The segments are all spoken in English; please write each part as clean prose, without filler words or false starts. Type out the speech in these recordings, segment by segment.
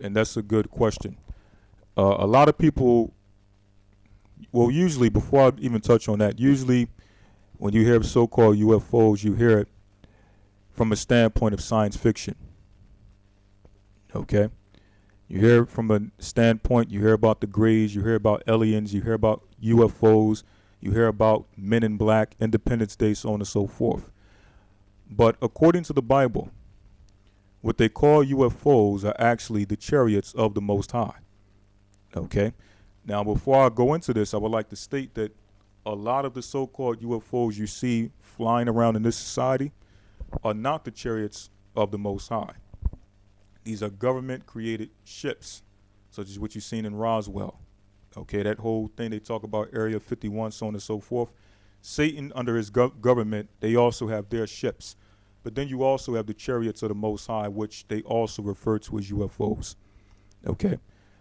and that's a good question. A lot of people, well, usually, before I even touch on that, usually when you hear so-called UFOs, you hear it from a standpoint of science fiction. Okay, you hear it from a standpoint. You hear about the Greys. You hear about aliens. You hear about UFOs. You hear about Men in Black, Independence Day, so on and so forth. But according to the Bible, what they call UFOs are actually the chariots of the Most High. Okay. Now, before I go into this, I would like to state that a lot of the so-called UFOs you see flying around in this society are not the chariots of the Most High. These are government-created ships, such as what you've seen in Roswell. Okay, that whole thing they talk about, Area 51, so on and so forth. Satan, under his government, they also have their ships. But then you also have the chariots of the Most High, which they also refer to as UFOs. Okay,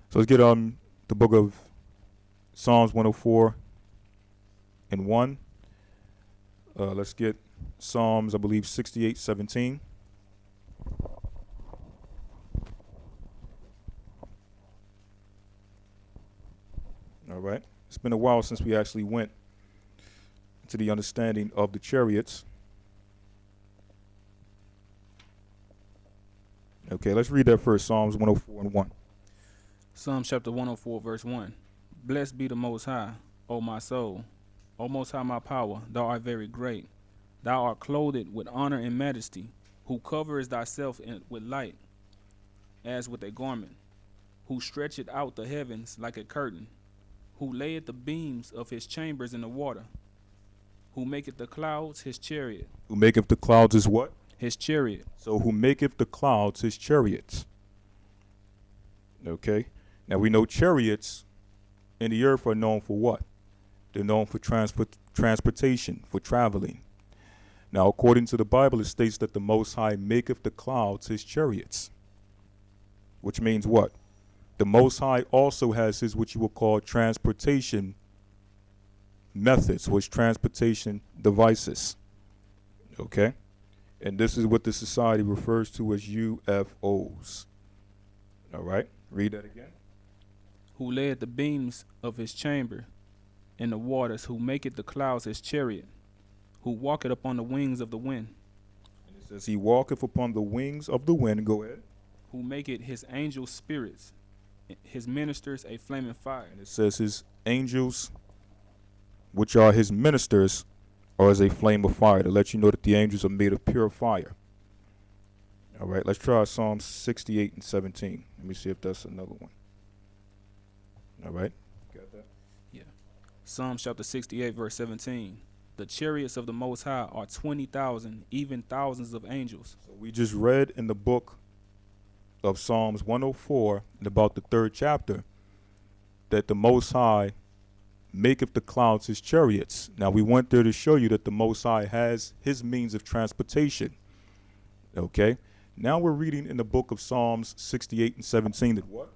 so let's get the book of Psalms 104 and 1. Let's get Psalms, I believe, 68:17. All right. It's been a while since we actually went to the understanding of the chariots. Okay, let's read that first. Psalms 104 and 1. Psalms chapter 104, verse 1. Blessed be the Most High, O my soul. O Most High, my power, thou art very great. Thou art clothed with honor and majesty, who coverest thyself with light, as with a garment, who stretcheth out the heavens like a curtain, who layeth the beams of his chambers in the water, who maketh the clouds his chariot. Who maketh the clouds his what? His chariot. So who maketh the clouds his chariots. Okay. Now we know chariots in the earth are known for what? They're known for transportation, for traveling. Now, according to the Bible, it states that the Most High maketh the clouds his chariots. Which means what? The Most High also has his, what you would call, transportation methods, which transportation devices. Okay? And this is what the society refers to as UFOs. All right? Read that again. Who layeth the beams of his chamber in the waters, who maketh the clouds his chariot, who walketh upon the wings of the wind. And it says he walketh upon the wings of the wind. Go ahead. Who maketh his angels spirits, his ministers a flaming fire. And it says his angels, which are his ministers, are as a flame of fire, to let you know that the angels are made of pure fire. All right, let's try Psalm 68 and 17. Let me see if that's another one. All right. Got that? Yeah. Psalm chapter 68, verse 17. The chariots of the Most High are 20,000, even thousands of angels. So we just read in the book of Psalms 104, in about the 3rd chapter, that the Most High maketh the clouds his chariots. Now we went there to show you that the Most High has his means of transportation. Okay? Now we're reading in the book of Psalms 68 and 17 that what?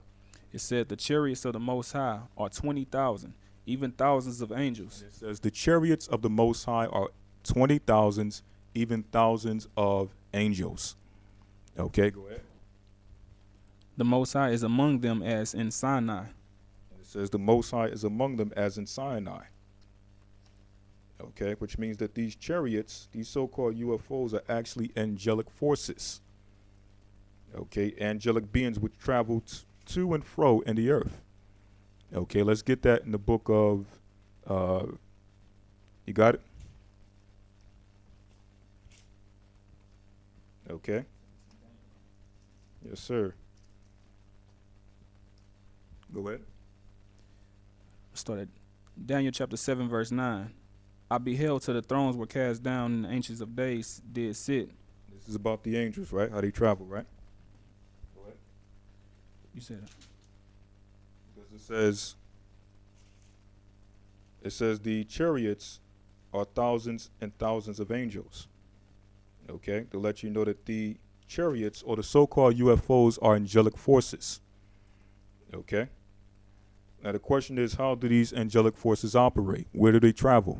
It said the chariots of the Most High are 20,000, even thousands of angels. And it says the chariots of the Most High are 20,000s, even thousands of angels. Okay, go ahead. The Most High is among them as in Sinai. And it says the Most High is among them as in Sinai. Okay, which means that these chariots, these so-called UFOs, are actually angelic forces. Okay, angelic beings which travel to and fro in the earth. Okay, let's get that in the book of, you got it? Okay. Yes, sir. Go ahead. Started Daniel chapter 7, verse 9. I beheld till the thrones were cast down, and the ancients of days did sit. This is about the angels, right? How they travel, right? Go ahead. You said it. Because it says the chariots are thousands and thousands of angels. Okay, to let you know that the chariots or the so-called UFOs are angelic forces. Okay. Now the question is, how do these angelic forces operate? Where do they travel?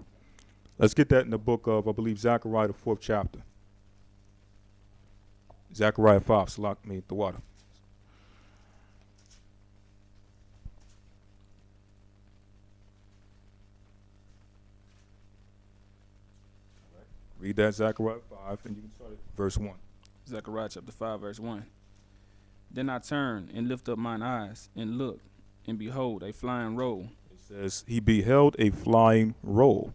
Let's get that in the book of, I believe, Zechariah, the 4th chapter. Zechariah 5, the water. Read that Zechariah 5, and you can start at verse 1. Zechariah chapter 5, verse 1. Then I turned and lifted up mine eyes and looked, and behold, a flying roll. It says, he beheld a flying roll.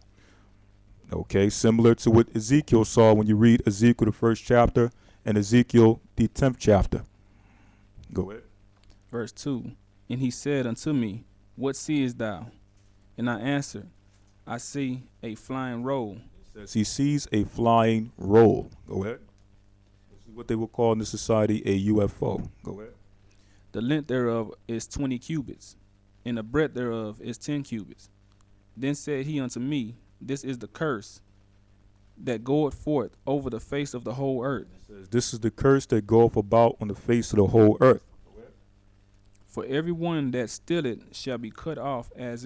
Okay, similar to what Ezekiel saw when you read Ezekiel, the first chapter, and Ezekiel, the 10th chapter. Go ahead. Verse 2. And he said unto me, What seest thou? And I answered, I see a flying roll. It says, he sees a flying roll. Go ahead. This is what they will call in this society a UFO. Go ahead. The length thereof is 20 cubits, and the breadth thereof is 10 cubits. Then said he unto me, This is the curse that goeth forth over the face of the whole earth. It says, this is the curse that goeth about on the face of the whole earth. For every one that stealeth shall be cut off as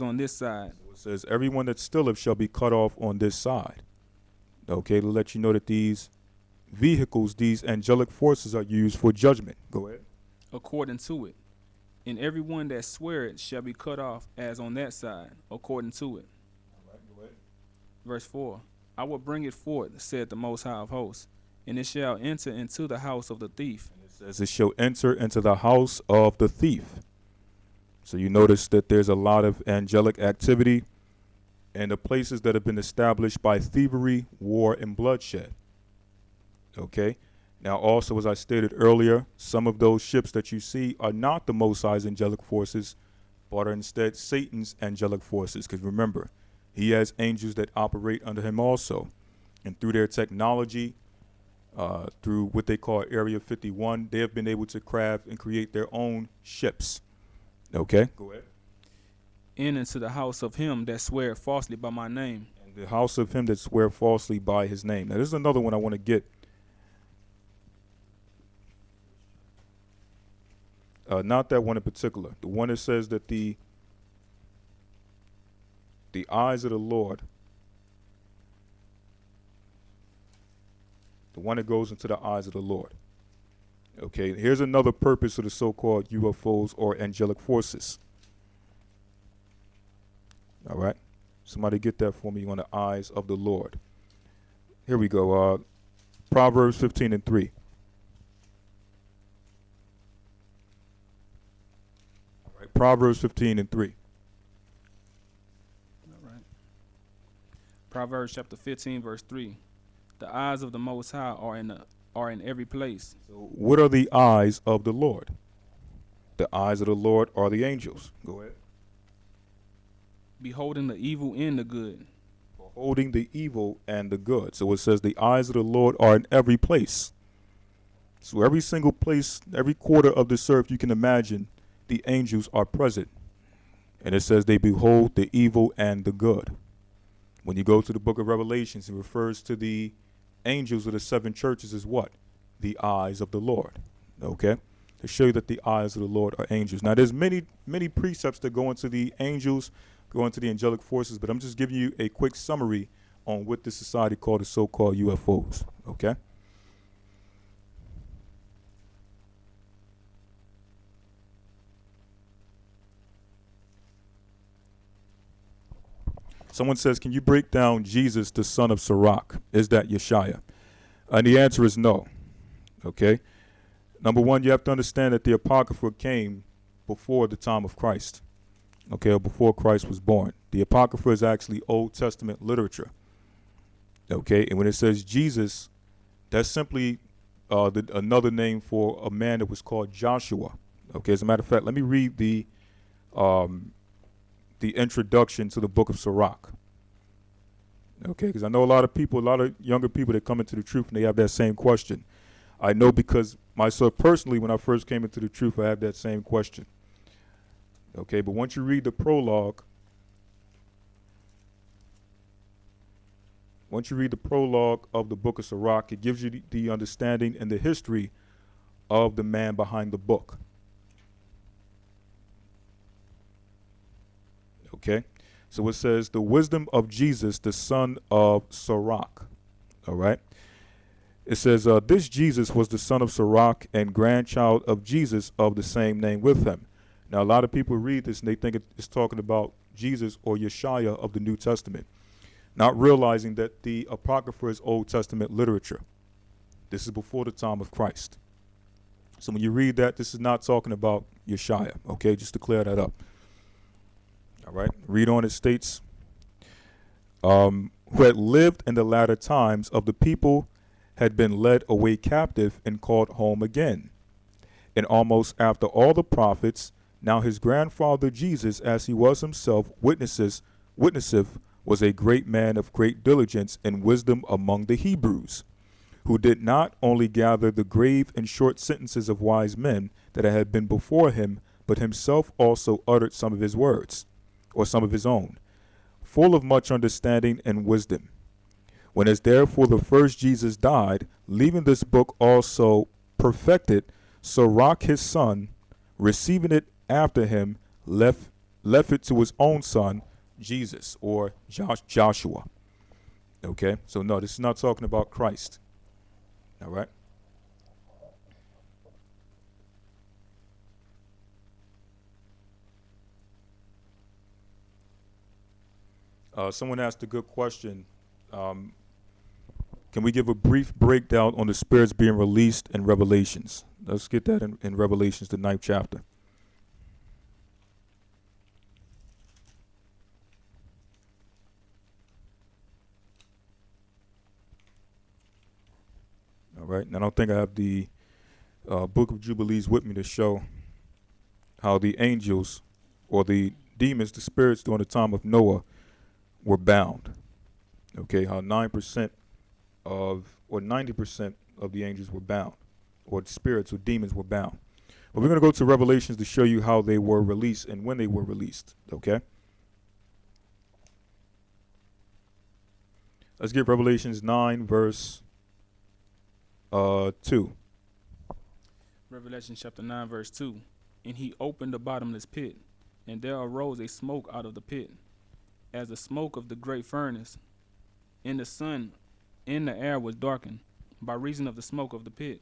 on this side. So it says, everyone that stealeth shall be cut off on this side. Okay, to let you know that these vehicles, these angelic forces are used for judgment. Go ahead. According to it. And every one that sweareth shall be cut off as on that side, according to it. All right, go ahead. Verse 4. I will bring it forth, said the Most High of hosts, and it shall enter into the house of the thief. And it says, it shall enter into the house of the thief. So you notice that there's a lot of angelic activity in the places that have been established by thievery, war, and bloodshed. Okay? Now, also, as I stated earlier, some of those ships that you see are not the Most High's angelic forces, but are instead Satan's angelic forces. Because remember, he has angels that operate under him also. And through their technology, through what they call Area 51, they have been able to craft and create their own ships. Okay? Go ahead. In into the house of him that sweareth falsely by my name. And the house of him that swear falsely by his name. Now, this is another one I want to get. Not that one in particular. The one that says that the eyes of the Lord, the one that goes into the eyes of the Lord. Okay, here's another purpose of the so-called UFOs or angelic forces. All right, somebody get that for me on the eyes of the Lord. Here we go. Proverbs 15 and 3. All right, Proverbs 15 and 3. All right. Proverbs chapter 15, verse 3. The eyes of the Most High are in every place. So what are the eyes of the Lord? The eyes of the Lord are the angels. Go ahead. Beholding the evil and the good. Beholding the evil and the good. So it says the eyes of the Lord are in every place. So every single place, every quarter of this earth you can imagine, the angels are present. And it says they behold the evil and the good. When you go to the book of Revelations, it refers to the angels of the seven churches as what? The eyes of the Lord. Okay? To show you that the eyes of the Lord are angels. Now there's many precepts that go into the angels, go into the angelic forces, but I'm just giving you a quick summary on what this society called the so-called UFOs. Okay? Someone says, can you break down Jesus, the son of Sirach? Is that Yeshaya? And the answer is no. Okay? Number one, you have to understand that the Apocrypha came before the time of Christ. Okay, or before Christ was born. The Apocrypha is actually Old Testament literature. Okay, and when it says Jesus, that's simply another name for a man that was called Joshua. Okay, as a matter of fact, let me read the introduction to the book of Sirach. Okay, because I know a lot of younger people that come into the truth and they have that same question. I know because myself personally, when I first came into the truth, I have that same question. Okay, but once you read the prologue, of the book of Sirach, it gives you the understanding and the history of the man behind the book. Okay, so it says the wisdom of Jesus, the son of Sirach. All right. It says, this Jesus was the son of Sirach and grandchild of Jesus of the same name with him. Now, a lot of people read this and they think it's talking about Jesus or Yeshaya of the New Testament. not realizing that the Apocrypha is Old Testament literature. This is before the time of Christ. So when you read that, this is not talking about Yeshaya, okay? Just to clear that up. All right, read on. It states, who had lived in the latter times of the people had been led away captive and called home again. And almost after all the prophets, now his grandfather Jesus, as he was himself, witnesseth, was a great man of great diligence and wisdom among the Hebrews, who did not only gather the grave and short sentences of wise men that had been before him, but himself also uttered some of his words, or some of his own, full of much understanding and wisdom. When as therefore the first Jesus died, leaving this book also perfected, Sirach his son, receiving it after him, left it to his own son, Jesus, or Joshua. Okay, so no, this is not talking about Christ. All right. Someone asked a good question. Um, can we give a brief breakdown on the spirits being released in Revelations? Let's get that in Revelations, the 9th chapter. All right. And I don't think I have the Book of Jubilees with me to show how the angels or the demons, the spirits during the time of Noah, were bound. Okay, how 9% or 90% of the angels were bound, or the spirits or demons were bound. But we're going to go to Revelations to show you how they were released and when they were released. Okay, let's get Revelations 9, verse 2. Revelation chapter 9, verse 2. And he opened the bottomless pit, and there arose a smoke out of the pit, as the smoke of the great furnace. And the sun in the air was darkened, by reason of the smoke of the pit.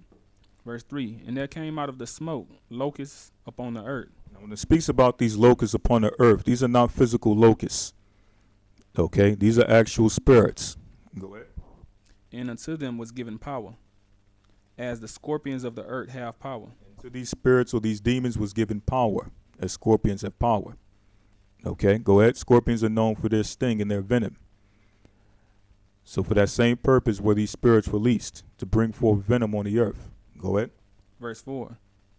Verse 3. And there came out of the smoke locusts upon the earth. Now, when it speaks about these locusts upon the earth, these are not physical locusts. Okay, these are actual spirits. Go ahead. And unto them was given power, as the scorpions of the earth have power. And to these spirits or these demons was given power, as scorpions have power. Okay, go ahead. Scorpions are known for their sting and their venom. So for that same purpose were these spirits released, to bring forth venom on the earth. Go ahead. Verse 4.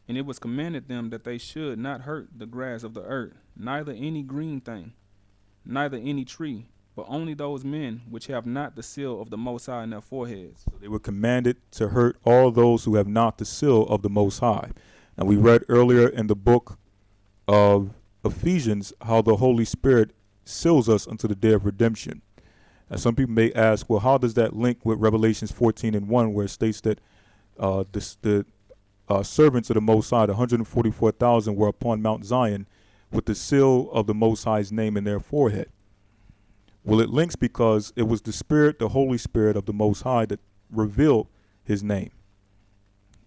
And it was commanded them that they should not hurt the grass of the earth, neither any green thing, neither any tree, but only those men which have not the seal of the Most High in their foreheads. So they were commanded to hurt all those who have not the seal of the Most High. And we read earlier in the book of Ephesians how the Holy Spirit seals us unto the day of redemption. And some people may ask, well, how does that link with Revelations 14:1, where it states that the servants of the Most High, the 144,000, were upon Mount Zion with the seal of the Most High's name in their forehead? Well, it links because it was the Spirit, the Holy Spirit of the Most High, that revealed his name.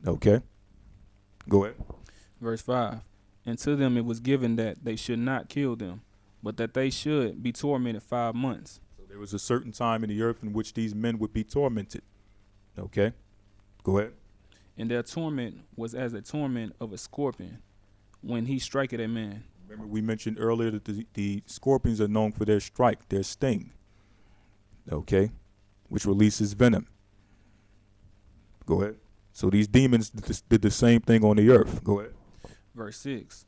Okay? Go ahead. Verse 5. And to them it was given that they should not kill them, but that they should be tormented 5 months. So there was a certain time in the earth in which these men would be tormented. Okay? Go ahead. And their torment was as a torment of a scorpion when he striketh a man. Remember, we mentioned earlier that the scorpions are known for their strike, their sting. Okay? Which releases venom. Go ahead. So these demons did the same thing on the earth. Go ahead. Verse 6.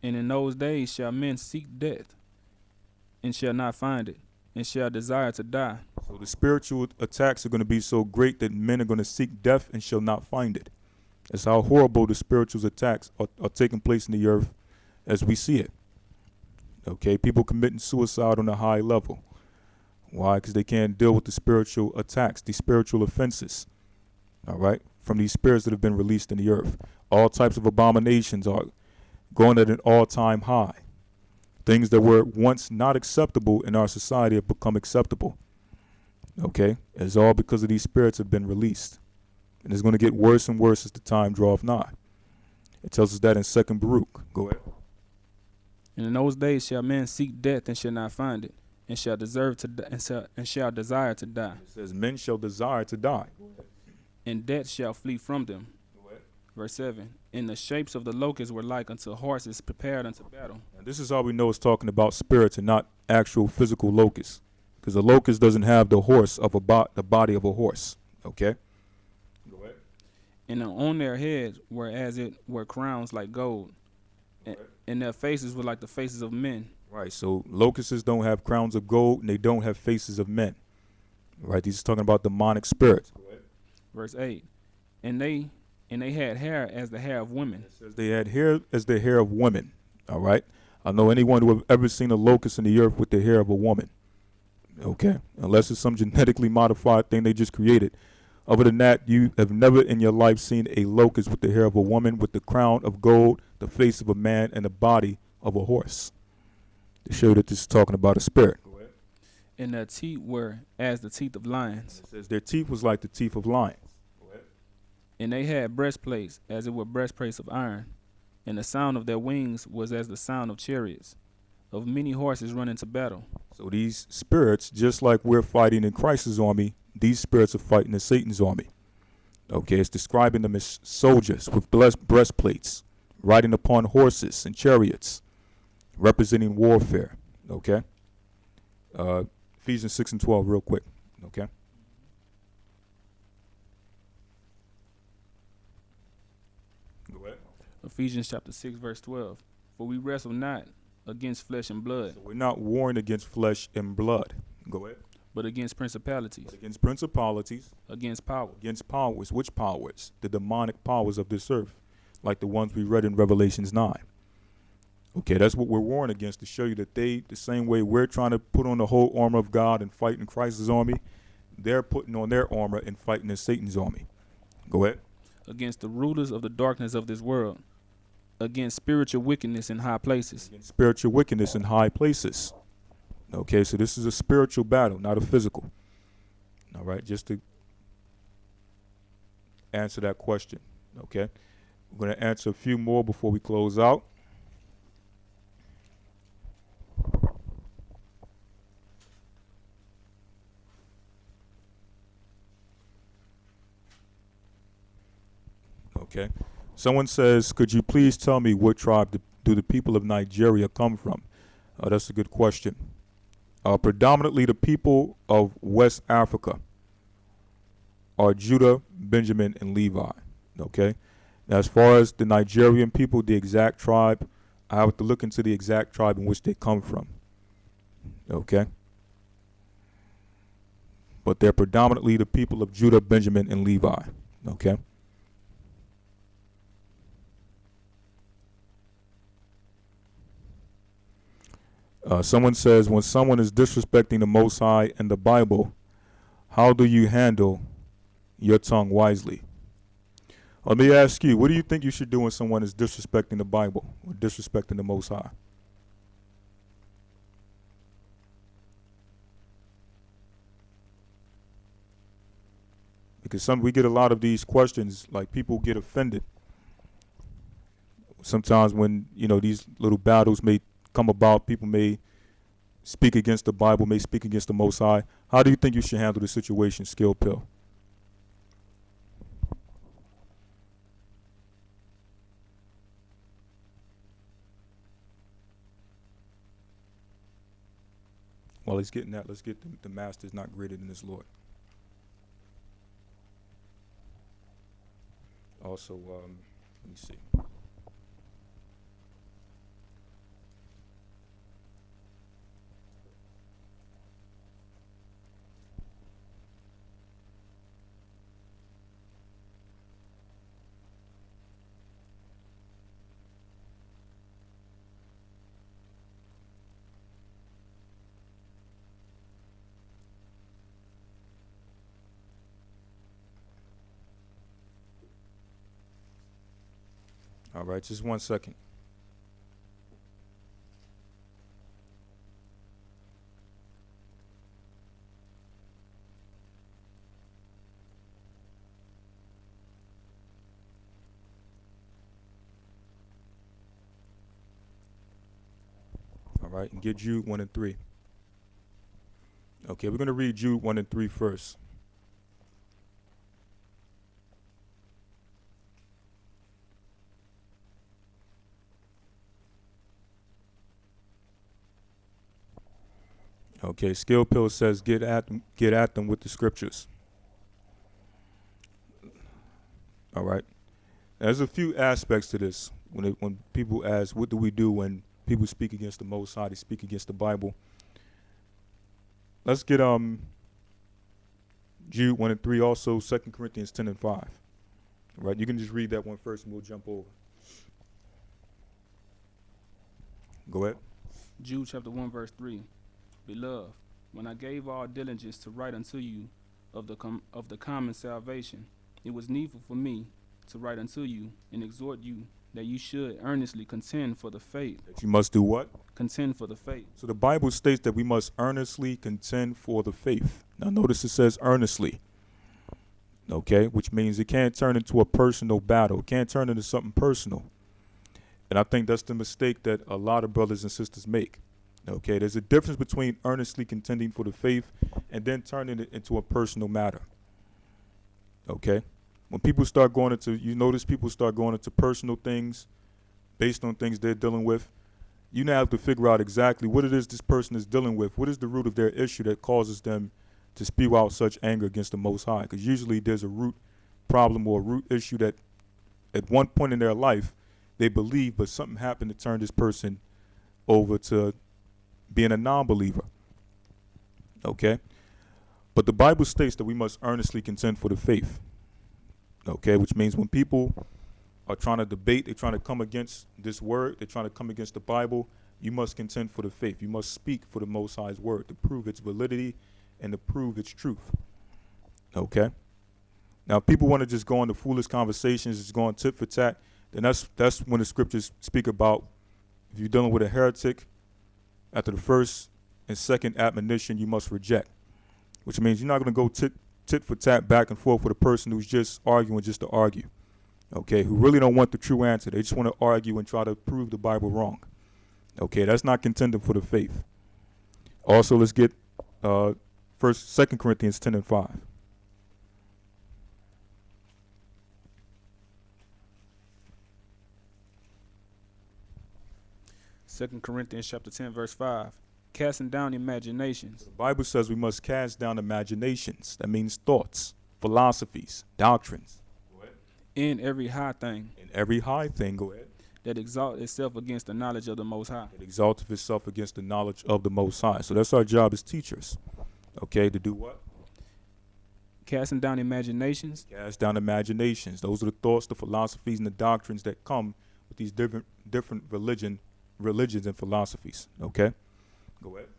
And in those days shall men seek death, and shall not find it, and shall desire to die. So the spiritual attacks are going to be so great that men are going to seek death and shall not find it. That's how horrible the spiritual attacks are taking place in the earth as we see it. Okay, people committing suicide on a high level. Why? Because they can't deal with the spiritual attacks, the spiritual offenses. All right, from these spirits that have been released in the earth. All types of abominations are going at an all-time high. Things that were once not acceptable in our society have become acceptable. Okay, it's all because of these spirits have been released. And it's going to get worse and worse as the time draweth nigh. It tells us that in 2nd Baruch. Go ahead. And in those days shall men seek death, and shall not find it, and shall deserve to die, and shall desire to die, It says, men shall desire to die. and death shall flee from them. Go ahead. Verse 7. And the shapes of the locusts were like unto horses prepared unto battle. And this is how we know it's talking about spirits and not actual physical locusts. Because a locust doesn't have the horse of the body of a horse. Okay? Go ahead. And on their heads were as it were crowns like gold, Go and, ahead. and their faces were like the faces of men. Right, so locusts don't have crowns of gold and they don't have faces of men. Right, these are talking about demonic spirits. Go ahead. Verse 8. And they had hair as the hair of women. It says they had hair as the hair of women. All right, I know anyone who have ever seen a locust in the earth with the hair of a woman. Okay, unless it's some genetically modified thing they just created. Other than that, you have never in your life seen a locust with the hair of a woman, with the crown of gold, the face of a man, and the body of a horse. To show that this is talking about a spirit. Go ahead. And their teeth were as the teeth of lions. It says their teeth was like the teeth of lions. Go ahead. And they had breastplates, as it were breastplates of iron. And the sound of their wings was as the sound of chariots, of many horses running to battle. So these spirits, just like we're fighting in Christ's army, these spirits are fighting in Satan's army. Okay, it's describing them as soldiers with breastplates, riding upon horses and chariots, representing warfare. Okay, Ephesians 6 and 12, real quick. Okay. Go ahead. Ephesians chapter 6, verse 12. For we wrestle not against flesh and blood, So we're not warring against flesh and blood. Go ahead. but against principalities, But against principalities, against power, against powers. Which powers? The demonic powers of this earth, like the ones we read in Revelations 9. Okay, that's what we're warring against, to show you that they, the same way we're trying to put on the whole armor of God and fight in Christ's army, they're putting on their armor and fighting in Satan's army. Go ahead. against the rulers of the darkness of this world, against spiritual wickedness in high places. Against spiritual wickedness in high places. Okay, so this is a spiritual battle, not a physical. All right, just to answer that question. Okay, we're going to answer a few more before we close out. Okay, someone says, could you please tell me what tribe do the people of Nigeria come from? That's a good question. Predominantly the people of West Africa are Judah, Benjamin, and Levi. Okay. Now, as far as the Nigerian people, the exact tribe, I have to look into the exact tribe in which they come from. Okay. But they're predominantly the people of Judah, Benjamin, and Levi. Okay. Someone says, when someone is disrespecting the Most High and the Bible, how do you handle your tongue wisely? Let me ask you, what do you think you should do when someone is disrespecting the Bible or disrespecting the Most High? Because we get a lot of these questions, like people get offended. Sometimes when, these little battles may come about, people may speak against the Bible, may speak against the Most High. How do you think you should handle the situation, Skill Pill? While he's getting that, let's get the master is not greater than his Lord. Also, let me see. All right, just 1 second. All right, and get Jude 1 and 3. Okay, we're going to read Jude 1 and 3 first. Okay, Skill Pill says, get at them with the scriptures. All right. There's a few aspects to this. When people ask, what do we do when people speak against the Most High, they speak against the Bible. Let's get Jude 1 and 3, also 2 Corinthians 10 and 5. All right, you can just read that one first and we'll jump over. Go ahead. Jude chapter 1 verse 3. Beloved, when I gave all diligence to write unto you of the common salvation, it was needful for me to write unto you and exhort you that you should earnestly contend for the faith. That you must do what? Contend for the faith. So the Bible states that we must earnestly contend for the faith. Now notice it says earnestly. Okay, which means it can't turn into a personal battle. It can't turn into something personal. And I think that's the mistake that a lot of brothers and sisters make. Okay, there's a difference between earnestly contending for the faith and then turning it into a personal matter. Okay, when people start going into, you notice people start going into personal things based on things they're dealing with. You now have to figure out exactly what it is this person is dealing with. What is the root of their issue that causes them to spew out such anger against the Most High? Because usually there's a root problem or a root issue that at one point in their life they believe, but something happened to turn this person over to being a non-believer. Okay? But the Bible states that we must earnestly contend for the faith. Okay? Which means when people are trying to debate, they're trying to come against this word, they're trying to come against the Bible, you must contend for the faith. You must speak for the Most High's word to prove its validity and to prove its truth. Okay? Now, if people want to just go into foolish conversations, just go on tit for tat, then that's when the scriptures speak about if you're dealing with a heretic, after the first and second admonition, you must reject. Which means you're not going to go tit for tat back and forth with a person who's just arguing just to argue. Okay, who really don't want the true answer. They just want to argue and try to prove the Bible wrong. Okay, that's not contending for the faith. Also, let's get 2 Corinthians 10 and 5. Second Corinthians chapter 10 verse 5. Casting down imaginations. The Bible says we must cast down imaginations. That means thoughts, philosophies, doctrines. Go ahead. In every high thing. In every high thing, go ahead. That exalt itself against the knowledge of the Most High. It exalteth itself against the knowledge of the Most High. So that's our job as teachers. Okay, to do what? Casting down imaginations. Cast down imaginations. Those are the thoughts, the philosophies, and the doctrines that come with these different religions and philosophies. Okay? Go ahead.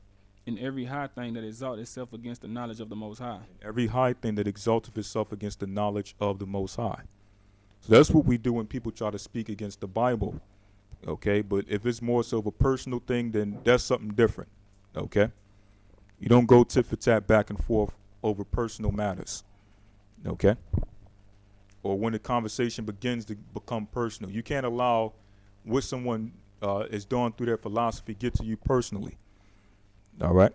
In every high thing that exalt itself against the knowledge of the Most High. In every high thing that exalteth itself against the knowledge of the Most High. So that's what we do when people try to speak against the Bible. Okay? But if it's more so of a personal thing, then that's something different. Okay? You don't go tit for tat back and forth over personal matters. Okay? Or when the conversation begins to become personal. You can't allow what someone is doing through their philosophy get to you personally. All right?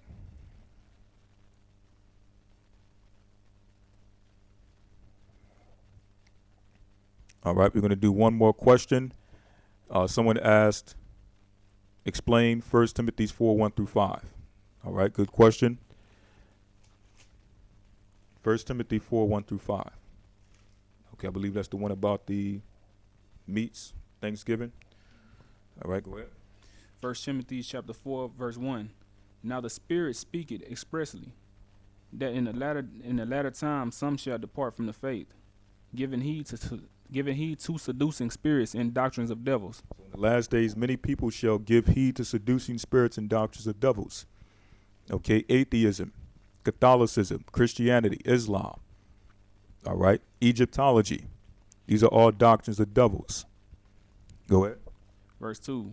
All right, we're going to do one more question. Someone asked, explain 1 Timothy 4, 1 through 5. All right, good question. 1 Timothy 4, 1 through 5. Okay, I believe that's the one about the meats, Thanksgiving. All right, go ahead. 1 Timothy chapter 4 verse 1. Now the Spirit speaketh expressly, that in the latter time some shall depart from the faith, giving heed to seducing spirits and doctrines of devils. So in the last days, many people shall give heed to seducing spirits and doctrines of devils. Okay, atheism, Catholicism, Christianity, Islam. All right, Egyptology. These are all doctrines of devils. Go ahead. Verse 2.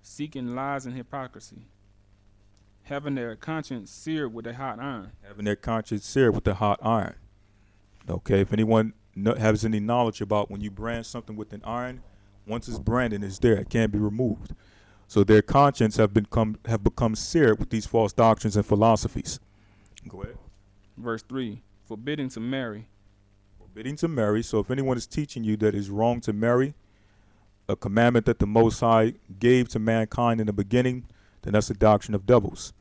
Seeking lies and hypocrisy, having their conscience seared with a hot iron. Having their conscience seared with a hot iron. Okay, if anyone has any knowledge about when you brand something with an iron, once it's branded, it's there. It can't be removed. So their conscience have become seared with these false doctrines and philosophies. Go ahead. Verse 3, forbidding to marry. Forbidding to marry. So if anyone is teaching you that it's wrong to marry, a commandment that the Most High gave to mankind in the beginning, then that's a doctrine of devils.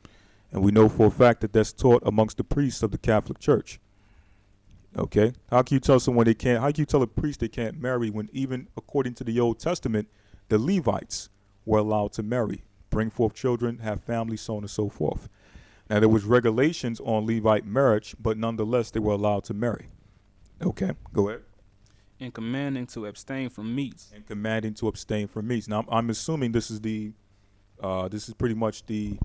And we know for a fact that that's taught amongst the priests of the Catholic Church. Okay? How can you tell someone they can't, how can you tell a priest they can't marry when even according to the Old Testament, the Levites were allowed to marry, bring forth children, have families, so on and so forth. Now there was regulations on Levite marriage, but nonetheless they were allowed to marry. Okay, go ahead. And commanding to abstain from meats. And commanding to abstain from meats. Now I'm assuming this is pretty much the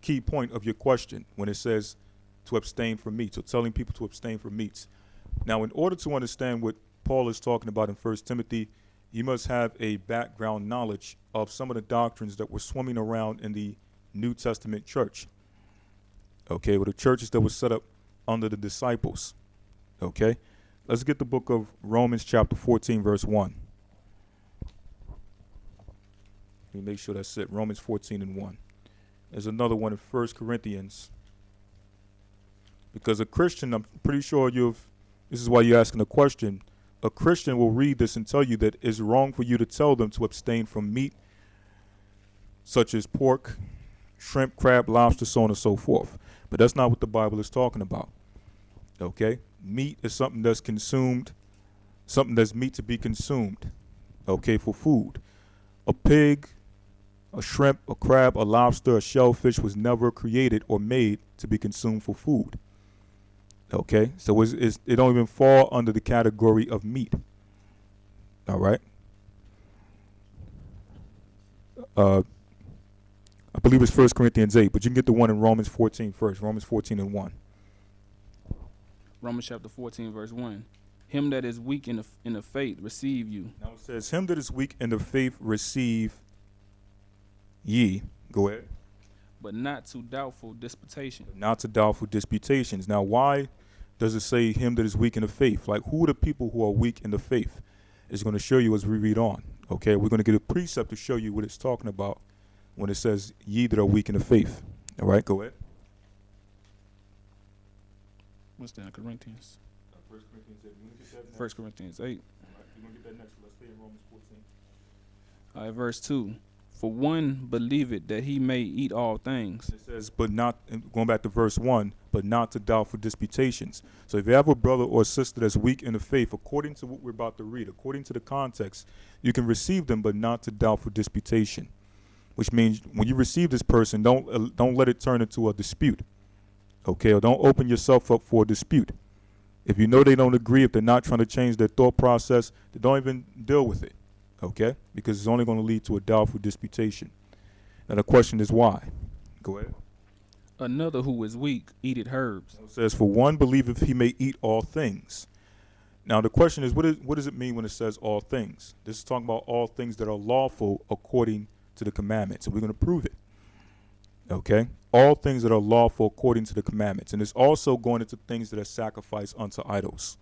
key point of your question when it says to abstain from meats, or telling people to abstain from meats. Now, in order to understand what Paul is talking about in 1 Timothy, you must have a background knowledge of some of the doctrines that were swimming around in the New Testament church. Okay, well, the churches that were set up under the disciples. Okay, let's get the book of Romans chapter 14, verse 1. Let me make sure that's it. Romans 14 and 1. There's another one in 1 Corinthians. Because a Christian, I'm pretty sure this is why you're asking the question. A Christian will read this and tell you that it's wrong for you to tell them to abstain from meat, such as pork, shrimp, crab, lobster, so on and so forth. But that's not what the Bible is talking about. Okay? Meat is something that's consumed, something that's meat to be consumed, okay, for food. A pig, a shrimp, a crab, a lobster, a shellfish was never created or made to be consumed for food. Okay, so it don't even fall under the category of meat. All right. I believe it's 1 Corinthians 8, but you can get the one in Romans 14 first. Romans 14 and 1. Romans chapter 14, verse 1. Him that is weak in the faith receive you. Now it says, him that is weak in the faith receive ye. Go ahead. But not to doubtful disputation. Not to doubtful disputations. Now, why does it say him that is weak in the faith? Like, who are the people who are weak in the faith? It's going to show you as we read on. Okay, we're going to get a precept to show you what it's talking about when it says ye that are weak in the faith. All right, go ahead. What's that, Corinthians? 1 Corinthians 8. 1 Corinthians 8. All right, we're going to get that next. Let's stay in Romans 14. All right, verse 2. For one believeth that he may eat all things. It says, but not, going back to verse 1, but not to doubtful disputations. So if you have a brother or sister that's weak in the faith, according to what we're about to read, according to the context, you can receive them, but not to doubtful disputation. Which means when you receive this person, don't let it turn into a dispute. Okay, or don't open yourself up for a dispute. If you know they don't agree, if they're not trying to change their thought process, then don't even deal with it. Okay? Because it's only going to lead to a doubtful disputation. Now the question is why? Go ahead. Another who is weak eateth herbs. It says, for one believeth he may eat all things. Now the question is, what does it mean when it says all things? This is talking about all things that are lawful according to the commandments. And we're going to prove it. Okay? All things that are lawful according to the commandments. And it's also going into things that are sacrificed unto idols.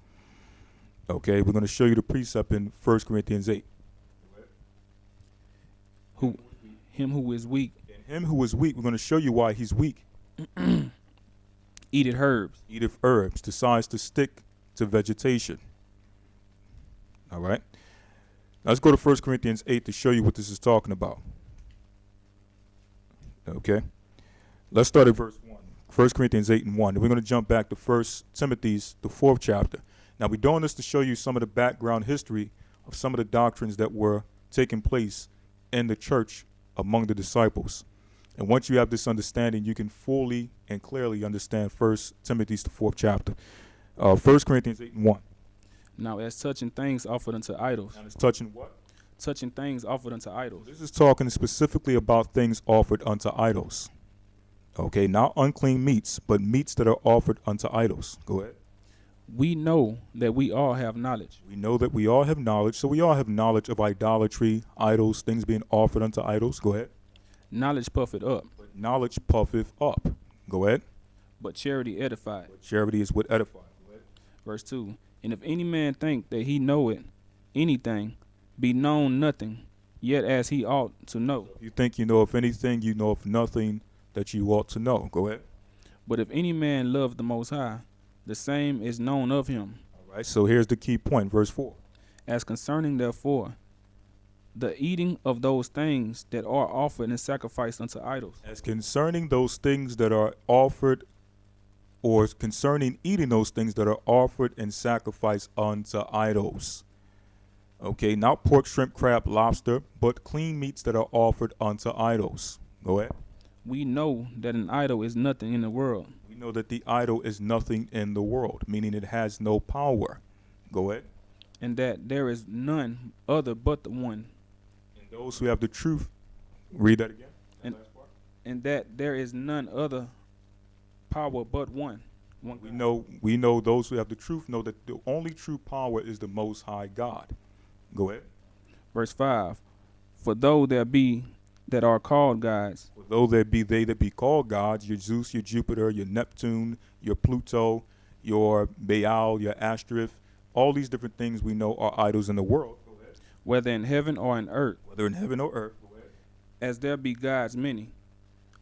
Okay? We're going to show you the precept in 1 Corinthians 8. Him who is weak. And him who is weak, we're going to show you why he's weak. Eateth herbs. Eateth herbs, decides to stick to vegetation. All right? Now let's go to 1 Corinthians 8 to show you what this is talking about. Okay? Let's start at verse 1. 1 Corinthians 8 and 1. And we're going to jump back to 1 Timothy's, the 4th chapter. Now we're doing this to show you some of the background history of some of the doctrines that were taking place in the church among the disciples. And once you have this understanding, you can fully and clearly understand 1 Timothy's, the 4th chapter. 1 Corinthians 8 and 1. Now as touching things offered unto idols. And it's touching what? Touching things offered unto idols. This is talking specifically about things offered unto idols. Okay, not unclean meats, but meats that are offered unto idols. Go ahead. We know that we all have knowledge. We know that we all have knowledge, so we all have knowledge of idolatry, idols, things being offered unto idols. Go ahead. Knowledge puffeth up. But knowledge puffeth up. Go ahead. But charity edifieth. But charity is what edifies. Go ahead. Verse 2. And if any man think that he knoweth anything, be known nothing, yet as he ought to know. You think you know of anything, you know of nothing that you ought to know. Go ahead. But if any man love the Most High, the same is known of him. All right, so here's the key point, verse 4. As concerning therefore the eating of those things that are offered and sacrificed unto idols, As concerning those things that are offered, or concerning eating those things that are offered and sacrificed unto idols. Okay, not pork, shrimp, crab, lobster, but clean meats that are offered unto idols. Go ahead. we know that an idol is nothing in the world, We know that the idol is nothing in the world, meaning it has no power. Go ahead. and that there is none other but the one, And those who have the truth, read that again. That and last part. and that there is none other power but one. We know those who have the truth know that the only true power is the Most High God. Go ahead. Verse 5. For though there be that are called gods, For though there be they that be called gods, your Zeus, your Jupiter, your Neptune, your Pluto, your Baal, your Ashtoreth, all these different things we know are idols in the world. Go ahead. whether in heaven or in earth, Whether in heaven or earth. Go ahead. as there be gods many,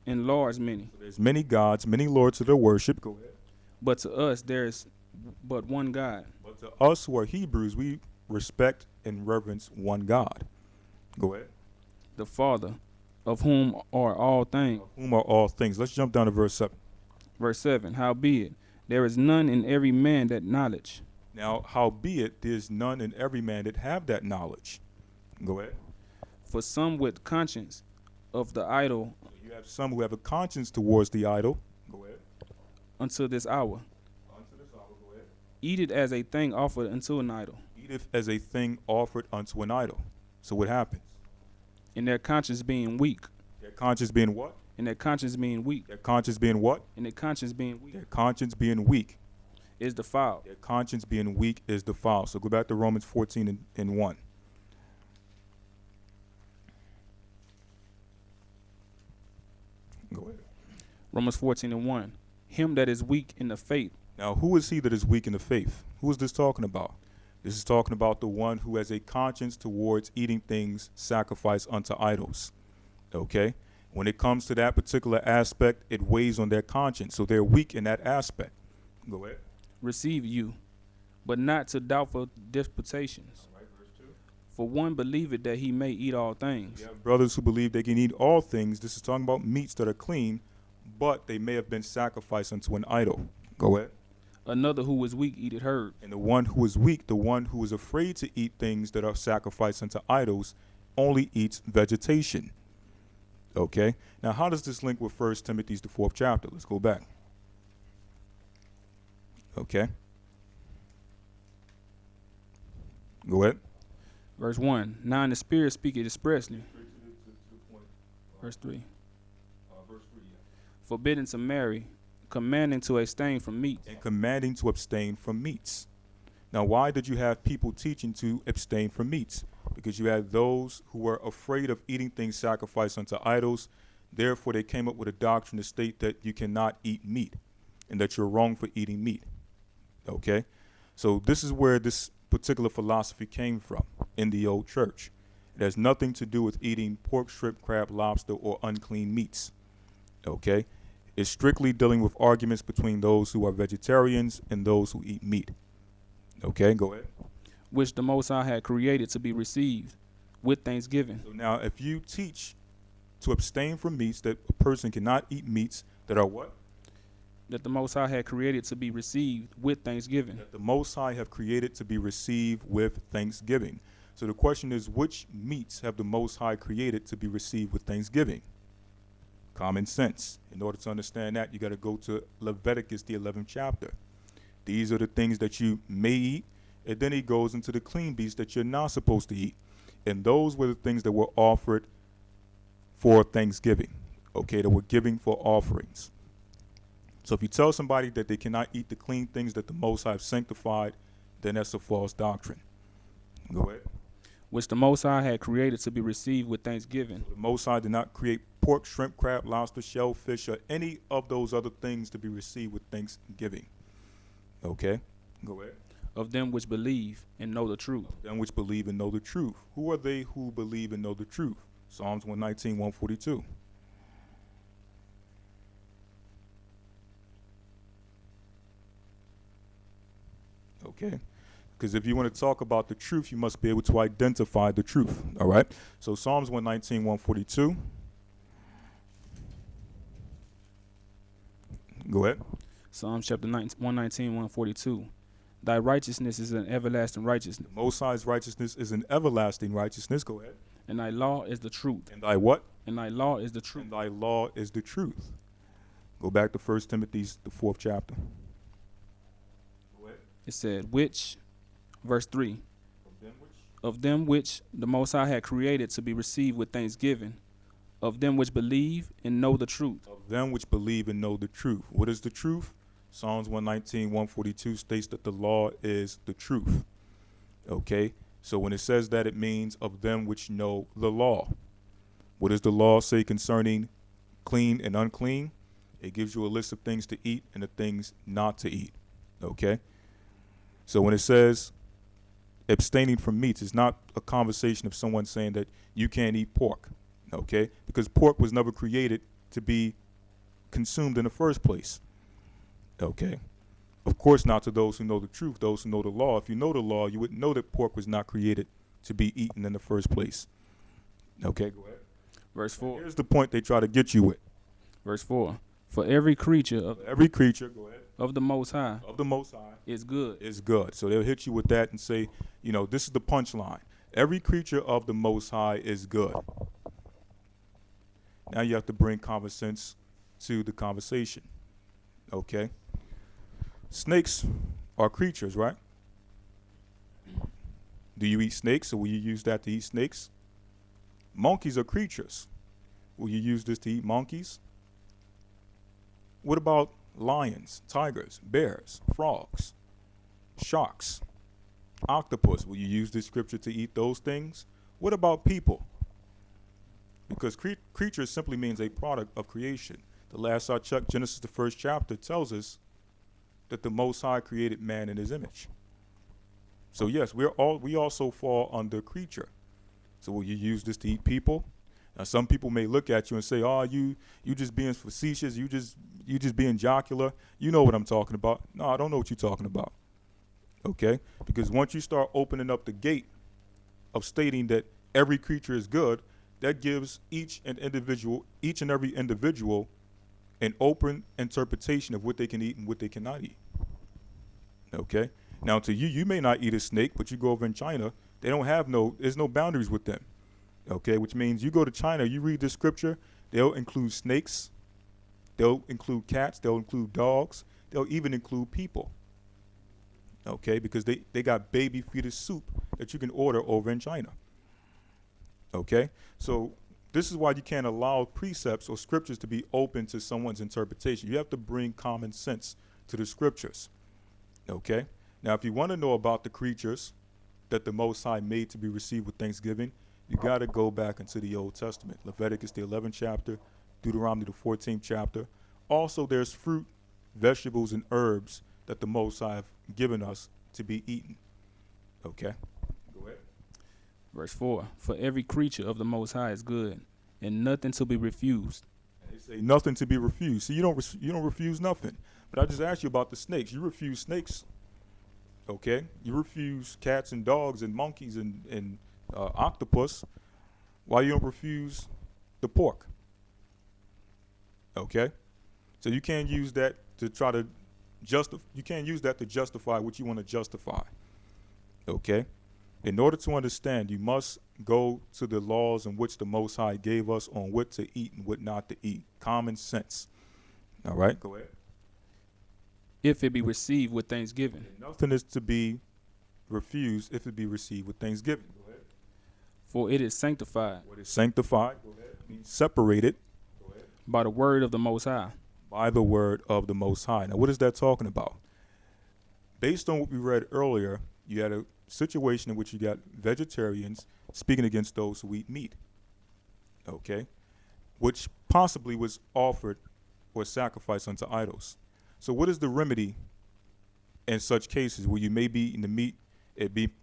and lords many, So there's many gods, many lords to their worship. Go ahead. but to us there is but one God, But to us who are Hebrews, we respect and reverence one God. Go ahead. the Father, of whom are all things. Of whom are all things. Let's jump down to verse 7. Verse 7. Howbeit, there is none in every man that knowledge. Now, howbeit, there's none in every man that have that knowledge. Go ahead. For some with conscience of the idol So you have some who have a conscience towards the idol. Go ahead. unto this hour, Unto this hour, go ahead. eat it as a thing offered unto an idol, Eateth as a thing offered unto an idol. So what happens? and their conscience being weak, Their conscience being what? and their conscience being weak, Their conscience being what? and their conscience being weak, Their conscience being weak. is defiled. Their conscience being weak is defiled. So go back to Romans 14 and 1. Go ahead. Romans 14 and 1. Him that is weak in the faith, Now, who is he that is weak in the faith? Who is this talking about? This is talking about the one who has a conscience towards eating things sacrificed unto idols. Okay? When it comes to that particular aspect, it weighs on their conscience. So they're weak in that aspect. Go ahead. receive you, but not to doubtful disputations. All right, verse 2. For one believeth that he may eat all things, You have brothers who believe they can eat all things. This is talking about meats that are clean, but they may have been sacrificed unto an idol. Go ahead. another who is weak eateth herb, And the one who is weak, the one who is afraid to eat things that are sacrificed unto idols, only eats vegetation. Okay? Now, how does this link with 1 Timothy, the 4th chapter? Let's go back. Okay? Go ahead. Verse 1. Now in the Spirit speaketh expressly. Verse 3. Verse 3, Forbidden to marry, commanding to abstain from meat. and commanding to abstain from meats. Now, why did you have people teaching to abstain from meats? Because you had those who were afraid of eating things sacrificed unto idols. Therefore, they came up with a doctrine to state that you cannot eat meat and that you're wrong for eating meat. Okay? So this is where this particular philosophy came from in the old church. It has nothing to do with eating pork, shrimp, crab, lobster, or unclean meats. Okay? It's strictly dealing with arguments between those who are vegetarians and those who eat meat. Okay, go ahead. Which the Most High had created to be received with thanksgiving. So now, if you teach to abstain from meats, that a person cannot eat meats that are what? That the Most High had created to be received with thanksgiving. That the Most High have created to be received with thanksgiving. So the question is, which meats have the Most High created to be received with thanksgiving? Common sense. In order to understand that, you got to go to Leviticus, the 11th chapter. These are the things that you may eat, and then he goes into the clean beasts that you're not supposed to eat. And those were the things that were offered for thanksgiving, okay, that were giving for offerings. So if you tell somebody that they cannot eat the clean things that the Most High have sanctified, then that's a false doctrine. Go ahead. Which the Most High had created to be received with thanksgiving. The Most High did not create pork, shrimp, crab, lobster, shellfish, or any of those other things to be received with thanksgiving. Okay, go ahead. Of them which believe and know the truth. Them which believe and know the truth. Who are they who believe and know the truth? Psalms 119, 142. Okay? Because if you want to talk about the truth, you must be able to identify the truth. All right? So Psalms 119, 142. Go ahead. Psalms chapter 119, 142. Thy righteousness is an everlasting righteousness, The Most High's righteousness is an everlasting righteousness. Go ahead. and thy law is the truth. And thy what? And thy law is the truth. And thy law is the truth. Go back to 1 Timothy, the 4th chapter. Go ahead. It said, which, verse 3, Of them which of them which the Most High had created to be received with thanksgiving, of them which believe and know the truth. Of them which believe and know the truth. What is the truth? Psalms 119, 142 states that the law is the truth. Okay? So when it says that, it means of them which know the law. What does the law say concerning clean and unclean? It gives you a list of things to eat and the things not to eat. Okay? So when it says abstaining from meats, it's not a conversation of someone saying that you can't eat pork. Okay? Because pork was never created to be consumed in the first place. Okay? Of course, not to those who know the truth, those who know the law. If you know the law, you would know that pork was not created to be eaten in the first place. Okay, go ahead. Verse 4. Here's the point they try to get you with. Verse 4. For every creature Every creature, go ahead, of the Most High of the Most High is good. is good. So they'll hit you with that and say, you know, this is the punchline. Every creature of the Most High is good. Now you have to bring common sense to the conversation. Okay? Snakes are creatures, right? Do you eat snakes, or will you use that to eat snakes? Monkeys are creatures. Will you use this to eat monkeys? What about lions, tigers, bears, frogs, sharks, octopus? Will you use this scripture to eat those things? What about people? Because creature simply means a product of creation. The last I checked, Genesis, the 1st chapter, tells us that the Most High created man in his image. So yes, we also fall under creature. So will you use this to eat people? Now some people may look at you and say, "Oh, you just being facetious, you just being jocular." You know what I'm talking about. No, I don't know what you're talking about. Okay? Because once you start opening up the gate of stating that every creature is good, that gives each and every individual an open interpretation of what they can eat and what they cannot eat. Okay? Now to you, you may not eat a snake, but you go over in China, there's no boundaries with them. Okay, which means you go to China, you read this scripture, they'll include snakes, they'll include cats, they'll include dogs, they'll even include people. Okay, because they got baby fetus soup that you can order over in China. Okay, so this is why you can't allow precepts or scriptures to be open to someone's interpretation. You have to bring common sense to the scriptures. Okay, now if you want to know about the creatures that the Most High made to be received with thanksgiving, you got to go back into the Old Testament. Leviticus, the 11th chapter, Deuteronomy, the 14th chapter. Also, there's fruit, vegetables, and herbs that the Most High have given us to be eaten. Okay? Go ahead. Verse 4. For every creature of the Most High is good, and nothing to be refused. And they say nothing to be refused. See, you don't refuse nothing. But I just asked you about the snakes. You refuse snakes. Okay? You refuse cats and dogs and monkeys and octopus. Why you don't refuse the pork? Okay, so you can't use that to try to you can't use that to justify what you want to justify. Okay, in order to understand, you must go to the laws in which the Most High gave us on what to eat and what not to eat. Common sense. All right, go ahead. If it be received with thanksgiving. And nothing is to be refused if it be received with thanksgiving. Go ahead. For it is sanctified. What is sanctified? Go ahead. Means separated. Go ahead. By the word of the Most High. By the word of the Most High. Now, what is that talking about? Based on what we read earlier, you had a situation in which you got vegetarians speaking against those who eat meat. Okay? Which possibly was offered or sacrificed unto idols. So what is the remedy in such cases where you may be eating the meat,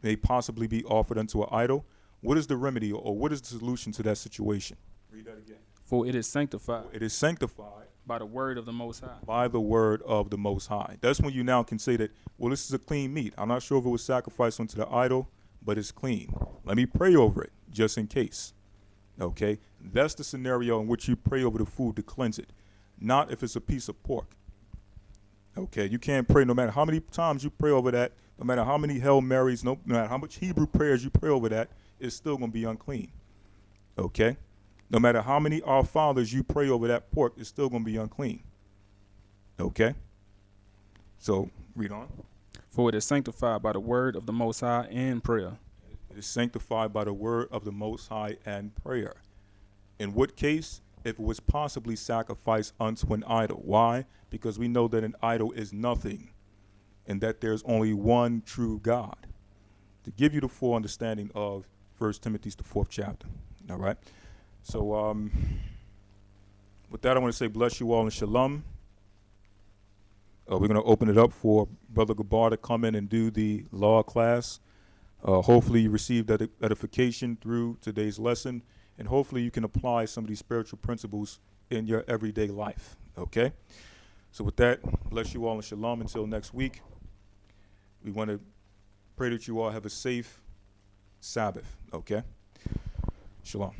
may possibly be offered unto an idol? What is the remedy or what is the solution to that situation? Read that again. For it is sanctified. It is sanctified By the word of the Most High. By the word of the Most High. That's when you now can say that, well, this is a clean meat. I'm not sure if it was sacrificed unto the idol, but it's clean. Let me pray over it, just in case. Okay? That's the scenario in which you pray over the food to cleanse it, not if it's a piece of pork. Okay? You can't pray no matter how many times you pray over that, no matter how many Hail Marys, no matter how much Hebrew prayers you pray over that, it's still going to be unclean. Okay? No matter how many Our Fathers you pray over that pork, it's still going to be unclean. Okay? So, read on. For it is sanctified by the word of the Most High and prayer. It is sanctified by the word of the Most High and prayer. In what case? If it was possibly sacrificed unto an idol. Why? Because we know that an idol is nothing and that there's only one true God. To give you the full understanding of 1 Timothy, the 4th chapter. All right? So, with that, I want to say bless you all and shalom. We're going to open it up for Brother Gabar to come in and do the law class. Hopefully you received that edification through today's lesson, and hopefully you can apply some of these spiritual principles in your everyday life. Okay? So with that, bless you all and shalom until next week. We want to pray that you all have a safe Sabbath. Okay? Shalom.